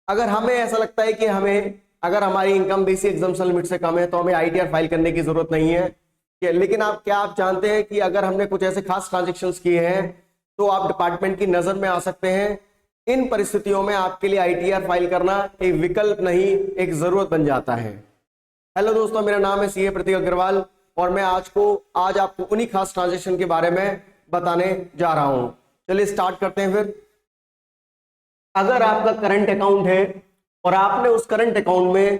अगर हमें ऐसा लगता है कि हमें अगर हमारी इनकम बेसिक एग्जाम्पशन लिमिट से कम है तो हमें आईटीआर फाइल करने की जरूरत नहीं है। लेकिन आप जानते हैं कि अगर हमने कुछ ऐसे खास ट्रांजेक्शन्स किए हैं तो आप डिपार्टमेंट की नजर में आ सकते हैं। इन परिस्थितियों में आपके लिए आईटीआर फाइल करना एक विकल्प नहीं, एक जरूरत बन जाता है। हेलो दोस्तों, मेरा नाम है सीए प्रतीक अग्रवाल और मैं आज आपको उन्हीं खास ट्रांजेक्शन के बारे में बताने जा रहा हूं। चलिए स्टार्ट करते हैं फिर। अगर आपका करंट अकाउंट है और आपने उस करंट अकाउंट में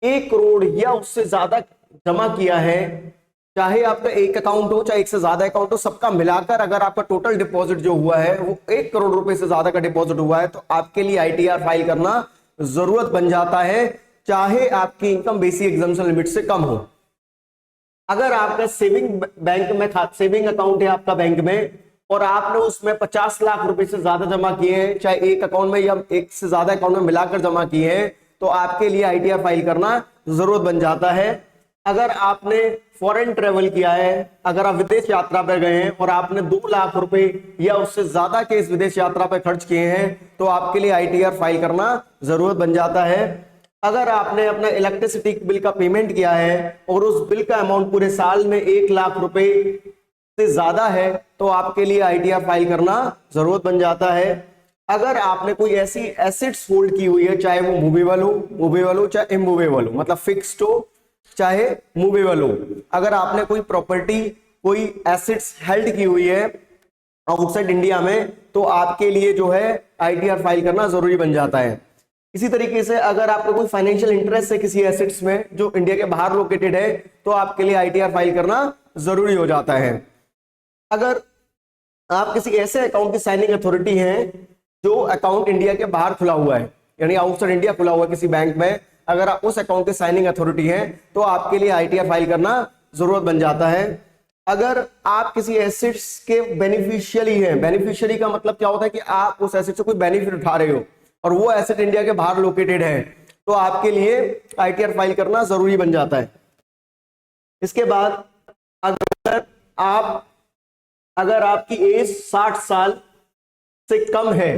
1 करोड़ या उससे ज्यादा जमा किया है, चाहे आपका एक अकाउंट हो चाहे एक से ज्यादा अकाउंट हो, सबका मिलाकर अगर आपका टोटल डिपॉजिट जो हुआ है वो 1 करोड़ रुपए से ज्यादा का डिपॉजिट हुआ है, तो आपके लिए आईटीआर फाइल करना जरूरत बन जाता है, चाहे आपकी इनकम बेसिक एग्जाम्पशन लिमिट से कम हो। अगर आपका सेविंग अकाउंट है आपका बैंक में और आपने उसमें 50 लाख रुपए से ज्यादा जमा किए हैं, चाहे एक अकाउंट में या एक से ज्यादा अकाउंट में मिलाकर जमा किए हैं, तो आपके लिए आईटीआर फाइल करना जरूरत बन जाता है। अगर आपने फॉरेन ट्रेवल किया है, अगर आप विदेश यात्रा पर गए हैं और आपने 2 लाख रुपए या उससे ज्यादा के इस विदेश यात्रा पर खर्च किए हैं, तो आपके लिए आईटीआर फाइल करना जरूरत बन जाता है। अगर आपने अपना इलेक्ट्रिसिटी बिल का पेमेंट किया है और उस बिल का अमाउंट पूरे साल में 1 लाख रुपए से ज्यादा है, तो आपके लिए आईटीआर फाइल करना जरूरत बन जाता है। अगर आपने कोई ऐसी एसेट्स होल्ड की हुई है, चाहे वो मूवेबल हो चाहे इमूवेबल हो, मतलब फिक्स्ड हो चाहे मूवेबल हो, अगर आपने कोई प्रॉपर्टी कोई एसेट्स हेल्ड की हुई है आउटसाइड इंडिया में, तो आपके लिए जो है आईटीआर फाइल करना जरूरी बन जाता है। इसी तरीके से अगर आपको कोई फाइनेंशियल इंटरेस्ट है किसी एसेट्स में जो इंडिया के बाहर लोकेटेड है, तो आपके लिए आईटीआर फाइल करना जरूरी हो जाता है। अगर आप किसी ऐसे अकाउंट की साइनिंग अथॉरिटी हैं जो अकाउंट इंडिया के बाहर खुला हुआ है, यानी आउटसाइड इंडिया खुला हुआ है किसी बैंक में, अगर आप उस अकाउंट के साइनिंग अथॉरिटी हैं, तो आपके लिए आईटीआर फाइल करना जरूरत बन जाता है। अगर आप किसी एसेट्स के बेनिफिशियरी हैं, बेनिफिशियरी का मतलब क्या होता है कि आप उस एसेट से कोई बेनिफिट उठा रहे हो और वो एसेट इंडिया के बाहर लोकेटेड है, तो आपके लिए आईटीआर फाइल करना जरूरी बन जाता है। इसके बाद अगर आपकी एज 60 साल से कम है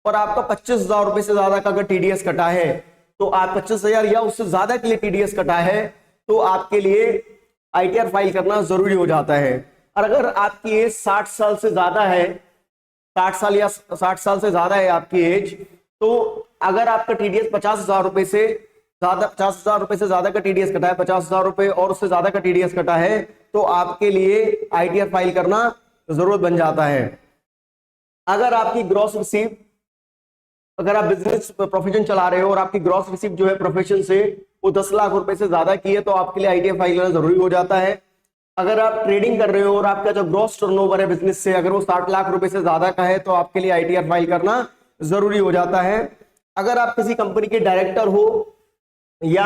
और आपका 25,000 रुपए से ज्यादा का अगर टीडीएस कटा है, तो आप 25,000 या उससे ज्यादा के लिए टीडीएस कटा है, तो आपके लिए आईटीआर फाइल करना जरूरी हो जाता है। और अगर आपकी एज 60 साल से ज्यादा है, 60 साल से ज्यादा है आपकी एज, तो अगर आपका टीडीएस 50,000 रुपए से ज्यादा 50,000 रुपए से ज्यादा का टीडीएस कटा है, 50,000 रुपए और उससे ज्यादा का टीडीएस कटा है, तो आपके लिए आईटीआर फाइल करना जरूरत बन जाता है। अगर आपकी ग्रॉस रिसीव, अगर आप बिजनेस प्रोफेशन चला रहे हो और आपकी ग्रॉस रिसीव जो है प्रोफेशन से वो 10 लाख रुपए से ज्यादा की है, तो आपके लिए आईटीआर फाइल करना जरूरी हो जाता है। अगर आप ट्रेडिंग कर रहे हो और आपका जो ग्रॉस टर्नओवर है बिजनेस से अगर वो 60 लाख रुपए से ज्यादा का है, तो आपके लिए आईटीआर फाइल करना जरूरी हो जाता है। अगर आप किसी कंपनी के डायरेक्टर हो या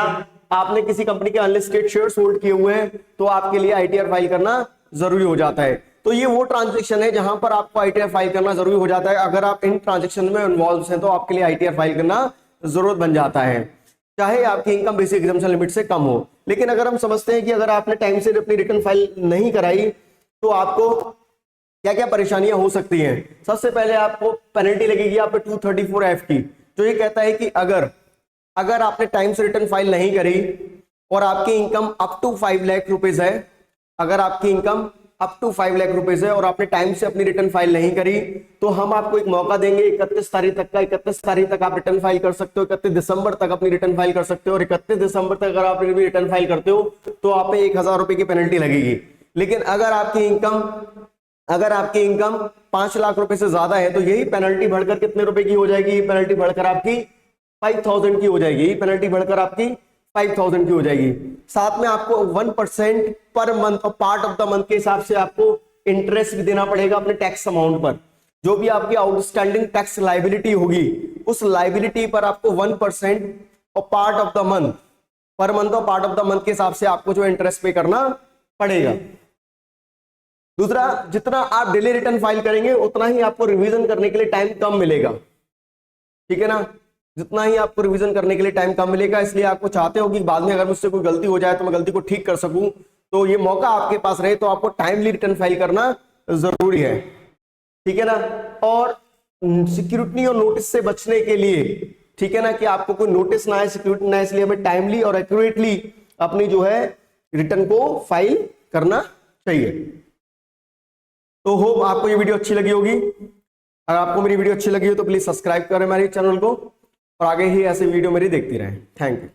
आपने किसी कंपनी के अनलिस्टेड शेयर्स होल्ड किए हुए हैं, तो आपके लिए आईटीआर फाइल करना जरूरी हो जाता है। तो ये वो ट्रांजैक्शन है जहां पर आपको आईटीआर फाइल करना जरूरी हो जाता है। अगर आप इन ट्रांजैक्शन में इन्वॉल्व हैं, तो आपके लिए आईटीआर फाइल करना जरूरत बन जाता है, चाहे आपकी इनकम बेसिक एग्जाम्पशन लिमिट से कम हो। लेकिन अगर हम समझते हैं कि अगर आपने टाइम से अपनी रिटर्न फाइल नहीं कराई, तो आपको क्या क्या परेशानियां हो सकती हैं। सबसे पहले आपको पेनल्टी लगेगी आप पे 234F की, जो ये कहता है कि अगर आपने टाइम से रिटर्न फाइल नहीं करी और आपकी income up to 5 lakh rupees है, अगर आपकी income up to 5 lakh rupees है और आपने टाइम से अपनी रिटर्न फाइल नहीं करी, तो हम आपको एक मौका देंगे 31 तारीख तक का। 31 तारीख तक आप रिटर्न फाइल कर सकते हो, 31 दिसंबर तक अपनी रिटर्न फाइल कर सकते हो, और 31 दिसंबर तक अगर आप रिटर्न फाइल करते हो तो आप पे 1,000 रुपए की पेनल्टी लगेगी। लेकिन अगर आपकी इनकम 5 लाख रुपए से ज्यादा है, तो यही पेनल्टी बढ़कर कितने रुपए की हो जाएगी? पेनल्टी बढ़कर आपकी 5,000 की हो जाएगी। यही पेनल्टी बढ़कर आपकी 5,000 की हो जाएगी। साथ में आपको 1% पर मंथ और पार्ट ऑफ द मंथ के हिसाब से आपको इंटरेस्ट भी देना पड़ेगा अपने टैक्स अमाउंट पर। जो भी आपकी आउटस्टैंडिंग टैक्स लाइबिलिटी होगी, उस लाइबिलिटी पर आपको 1% और part of the month, per month और पार्ट ऑफ द मंथ के हिसाब से आपको जो इंटरेस्ट पे करना पड़ेगा। दूसरा, जितना आप डेली रिटर्न फाइल करेंगे उतना ही आपको रिवीजन करने के लिए टाइम कम मिलेगा, ठीक है ना। जितना ही आपको रिवीजन करने के लिए टाइम कम मिलेगा, इसलिए आपको चाहते हो कि बाद में अगर मुझसे कोई गलती हो जाए तो मैं गलती को ठीक कर सकूं, तो ये मौका आपके पास रहे, तो आपको टाइमली रिटर्न फाइल करना जरूरी है, ठीक है ना। और सिक्योरिटी और नोटिस से बचने के लिए ठीक है ना, कि आपको कोई नोटिस ना आए सिक्योरिटी ना, इसलिए हमें टाइमली और एक्यूरेटली अपनी जो है रिटर्न को फाइल करना चाहिए। तो होप आपको ये वीडियो अच्छी लगी होगी। अगर आपको मेरी वीडियो अच्छी लगी हो तो प्लीज सब्सक्राइब करें हमारे चैनल को और आगे ही ऐसे वीडियो मेरी देखती रहें। Thank you.